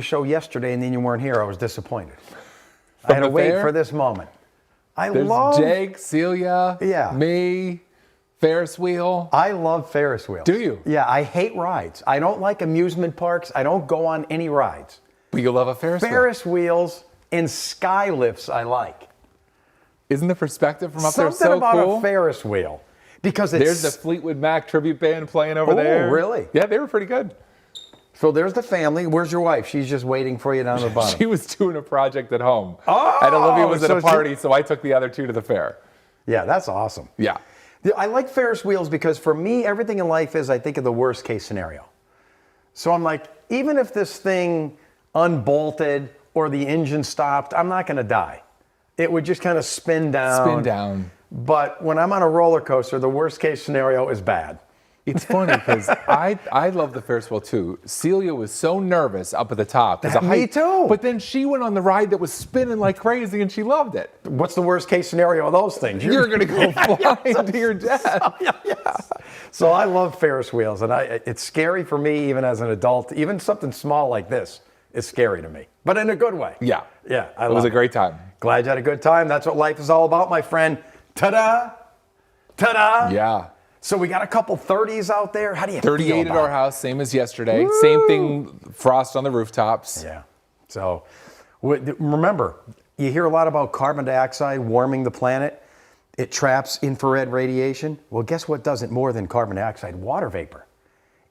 show yesterday and then you weren't here. I was disappointed. I had to wait for this moment. There's Jake, Celia, me, Ferris wheel. I love Ferris wheels. Do you? Yeah, I hate rides. I don't like amusement parks. I don't go on any rides. But you love a Ferris wheel. Ferris wheels and sky lifts I like. Isn't the perspective from up there so Something about cool? a Ferris wheel. Because it's... There's the Fleetwood Mac tribute band playing over there. Oh, really? Yeah, they were pretty good. So there's the family. Where's your wife? She's just waiting for you down the bottom. She was doing a project at home. Oh! And Olivia was at a party, so I took the other two to the fair. Yeah, that's awesome. Yeah. I like Ferris wheels because for me, everything in life is, I think, of the worst case scenario. So I'm like, even if this thing unbolted or the engine stopped, I'm not going to die. It would just kind of spin down. Spin down. But when I'm on a roller coaster, the worst case scenario is bad. It's funny because I love the Ferris wheel too. Celia was so nervous up at the top. Me too. But then she went on the ride that was spinning like crazy and she loved it. What's the worst case scenario of those things? You're going to go flying to your death. So I love Ferris wheels, and it's scary for me even as an adult. Even something small like this is scary to me, but in a good way. Yeah. Yeah, it was a great time. Glad you had a good time. That's what life is all about, my friend. Ta-da! Ta-da! Yeah. So we got a couple 30s out there. How do you 38 feel at about our it? house, same as yesterday. Woo! Same thing, frost on the rooftops. Yeah. So remember, you hear a lot about carbon dioxide warming the planet. It traps infrared radiation. Well, guess what does it more than carbon dioxide? Water vapor.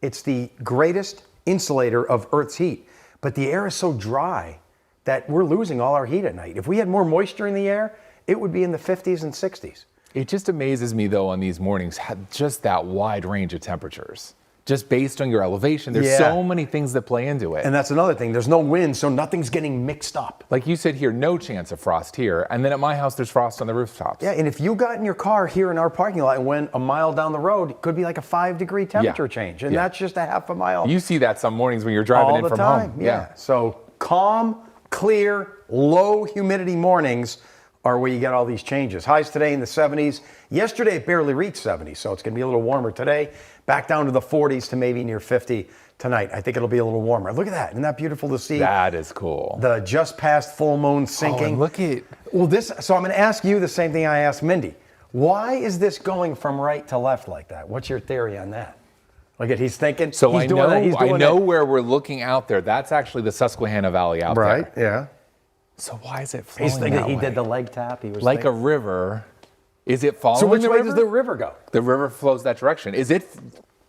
It's the greatest insulator of Earth's heat. But the air is so dry that we're losing all our heat at night. If we had more moisture in the air, it would be in the 50s and 60s. It just amazes me, though, on these mornings, just that wide range of temperatures. Just based on your elevation, there's so many things that play into it. And that's another thing. There's no wind, so nothing's getting mixed up. Like you said here, no chance of frost here. And then at my house, there's frost on the rooftops. Yeah, and if you got in your car here in our parking lot and went a mile down the road, it could be like a 5-degree temperature change. And that's just a half a mile. You see that some mornings when you're driving in from home. Yeah. So calm, clear, low humidity mornings are where you get all these changes. Highs today in the 70s. Yesterday it barely reached 70, so it's going to be a little warmer today. Back down to the 40s to maybe near 50 tonight. I think it'll be a little warmer. Look at that. Isn't that beautiful to see? That is cool. The just past full moon sinking. Oh, and look at... Well, so I'm going to ask you the same thing I asked Mindy. Why is this going from right to left like that? What's your theory on that? Look at, he's thinking. So I know where we're looking out there. That's actually the Susquehanna Valley out there. Right, yeah. So why is it flowing He's thinking that he way? did the leg tap. He was like thinking. a river. Is it following So which the way river? does the river go? The river flows that direction. Is it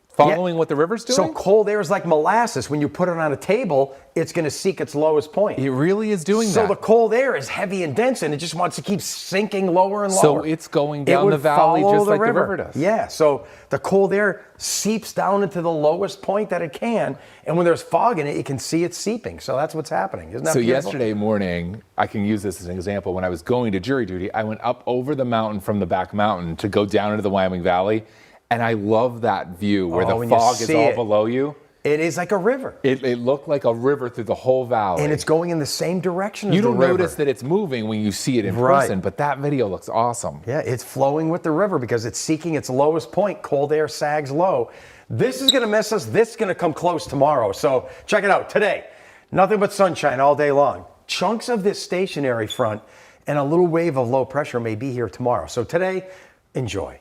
following what the river's doing? So cold air is like molasses. When you put it on a table, it's going to seek its lowest point. It really is doing that. So the cold air is heavy and dense, and it just wants to keep sinking lower and lower. So it's going down the valley just like the river does. Yeah, so the cold air seeps down into the lowest point that it can, and when there's fog in it, you can see it seeping. So that's what's happening. Isn't that beautiful? Yesterday morning, I can use this as an example. When I was going to jury duty, I went up over the mountain from the back mountain to go down into the Wyoming Valley, and I love that view where the fog is all below you. It is like a river. It looked like a river through the whole valley. And it's going in the same direction as the river. You don't notice that it's moving when you see it in person, but that video looks awesome. Yeah, it's flowing with the river because it's seeking its lowest point. Cold air sags low. This is going to miss us. This is going to come close tomorrow. So check it out. Today, nothing but sunshine all day long. Chunks of this stationary front and a little wave of low pressure may be here tomorrow. So today, enjoy.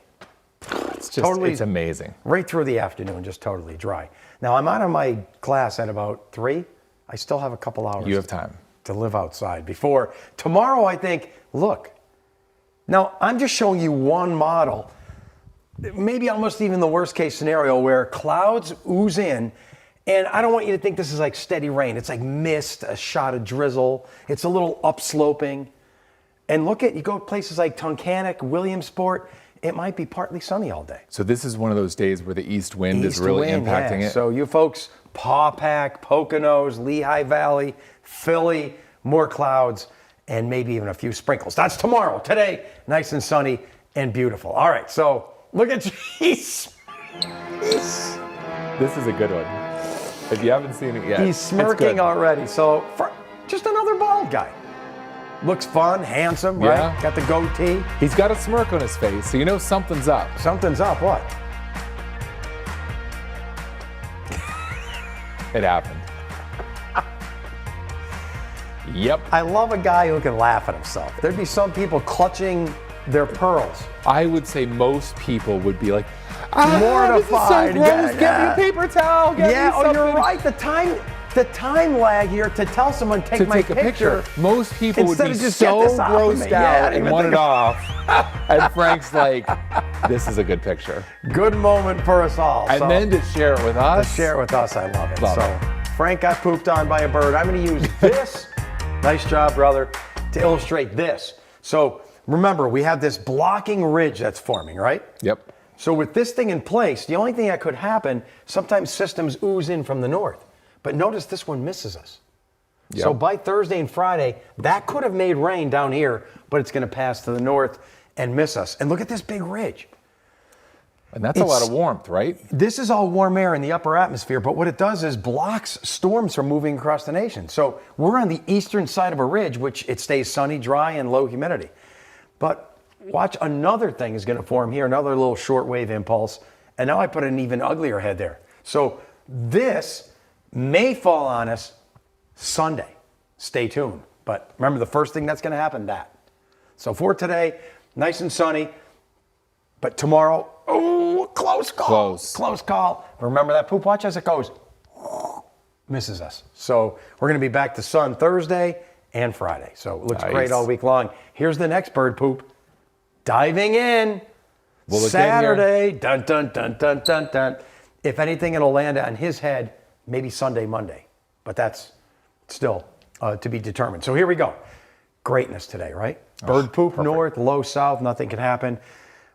It's amazing. Right through the afternoon, just totally dry. Now, I'm out of my class at about 3. I still have a couple hours. You have time to live outside before tomorrow. I think, look, now I'm just showing you one model, maybe almost even the worst case scenario where clouds ooze in. And I don't want you to think this is like steady rain. It's like mist, a shot of drizzle. It's a little upsloping. And look at, you go to places like Tunkhannock, Williamsport, it might be partly sunny all day. So this is one of those days where the east wind is really impacting it. So you folks, Pawpack, Poconos, Lehigh Valley, Philly, more clouds, and maybe even a few sprinkles. That's tomorrow. Today, nice and sunny and beautiful. All right, so look at this. This is a good one. If you haven't seen it yet, he's smirking already. So just another bald guy. Looks fun, handsome, right? Yeah. Got the goatee. He's got a smirk on his face, so you know something's up. Something's up, what? It happened. Yep. I love a guy who can laugh at himself. There'd be some people clutching their pearls. I would say most people would be like, Mortified. This is so gross. Get me a paper towel. Get me something. You're right. The time lag here to tell someone take my picture. Most people would Instead be of just so get this off of me. grossed Yeah, out and want it off. And Frank's like, this is a good picture. Good moment for us all. And then to share it with us. Share it with us. I love it. Love so it. Frank got pooped on by a bird. I'm going to use this. Nice job, brother, to illustrate this. So remember, we have this blocking ridge that's forming, right? Yep. So with this thing in place, the only thing that could happen, sometimes systems ooze in from the north. But notice this one misses us. Yep. So by Thursday and Friday, that could have made rain down here, but it's going to pass to the north and miss us. And look at this big ridge. And that's a lot of warmth, right? This is all warm air in the upper atmosphere, but what it does is blocks storms from moving across the nation. So we're on the eastern side of a ridge, which it stays sunny, dry, and low humidity. But watch, another thing is going to form here, another little shortwave impulse. And now I put an even uglier head there. So this may fall on us Sunday. Stay tuned. But remember, the first thing that's going to happen, that. So for today, nice and sunny. But tomorrow, close call. Close call. But remember that poop. Watch as it goes. Misses us. So we're going to be back to sun Thursday and Friday. So it looks great all week long. Here's the next bird poop. Diving in. Saturday. Dun, dun, dun, dun, dun, dun. If anything, it'll land on his head maybe Sunday, Monday. But that's still to be determined. So here we go. Greatness today, right? Bird poop north, low south, nothing can happen.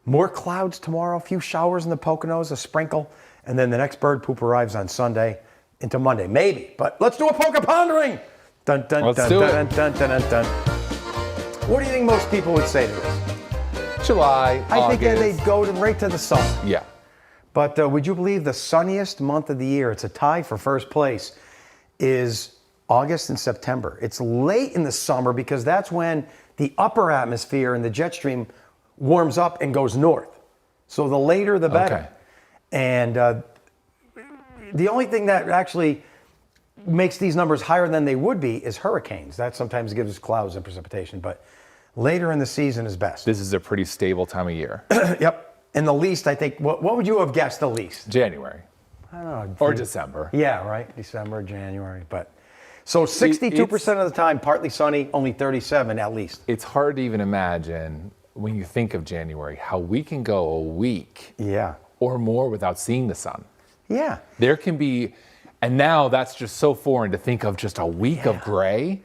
More clouds tomorrow, a few showers in the Poconos, a sprinkle, and then the next bird poop arrives on Sunday into Monday. Maybe, but let's do a poke pondering. Dun, dun, let's dun, do dun, it. dun, dun, dun, dun. What do you think most people would say to this? July, I think August. they'd go right to the sun. Yeah. But would you believe the sunniest month of the year, it's a tie for first place, is August and September. It's late in the summer because that's when the upper atmosphere and the jet stream warms up and goes north. So the later, the better. Okay. And the only thing that actually makes these numbers higher than they would be is hurricanes. That sometimes gives us clouds and precipitation, but later in the season is best. This is a pretty stable time of year. Yep. And the least, I think, what would you have guessed the least? January. I don't know. Or December. Yeah, right. December, January. But so 62% of the time, partly sunny, only 37 at least. It's hard to even imagine when you think of January how we can go a week or more without seeing the sun. Yeah. There can be, and now that's just so foreign to think of just a week of gray.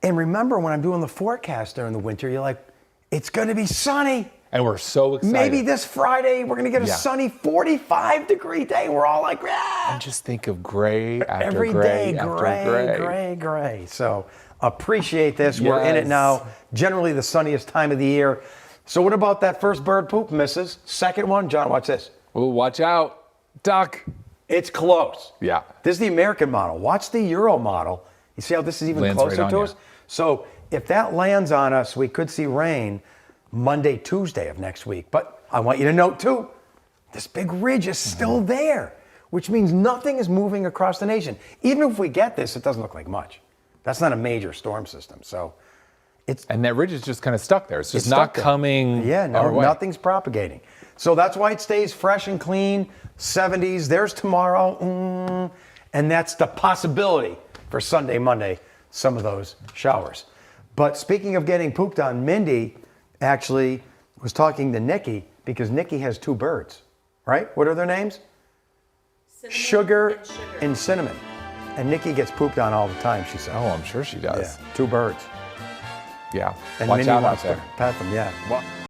And remember, when I'm doing the forecast during the winter, you're like, it's going to be sunny. And we're so excited. Maybe this Friday we're going to get a sunny 45-degree day. We're all like, and just think of gray after every gray day, after gray. So appreciate this. We're in it now. Generally the sunniest time of the year. So what about that first bird poop, misses? Second one, John, watch this. Oh, watch out, duck. It's close. Yeah. This is the American model. Watch the Euro model. You see how this is even Lands closer right to on us? So if that lands on us, we could see rain Monday, Tuesday of next week. But I want you to note too, this big ridge is still there, which means nothing is moving across the nation. Even if we get this, it doesn't look like much. That's not a major storm system. So and that ridge is just kind of stuck there. It's just not coming. Yeah, our way. Nothing's propagating. So that's why it stays fresh and clean. 70s, there's tomorrow. And that's the possibility for Sunday, Monday, some of those showers. But speaking of getting pooped on, Mindy actually was talking to Nikki because Nikki has two birds, right? What are their names? Sugar and Cinnamon. And Nikki gets pooped on all the time, she said. Oh, I'm sure she does. Yeah, two birds. Yeah. And Watch Mindy out wants out there. to pet them, yeah.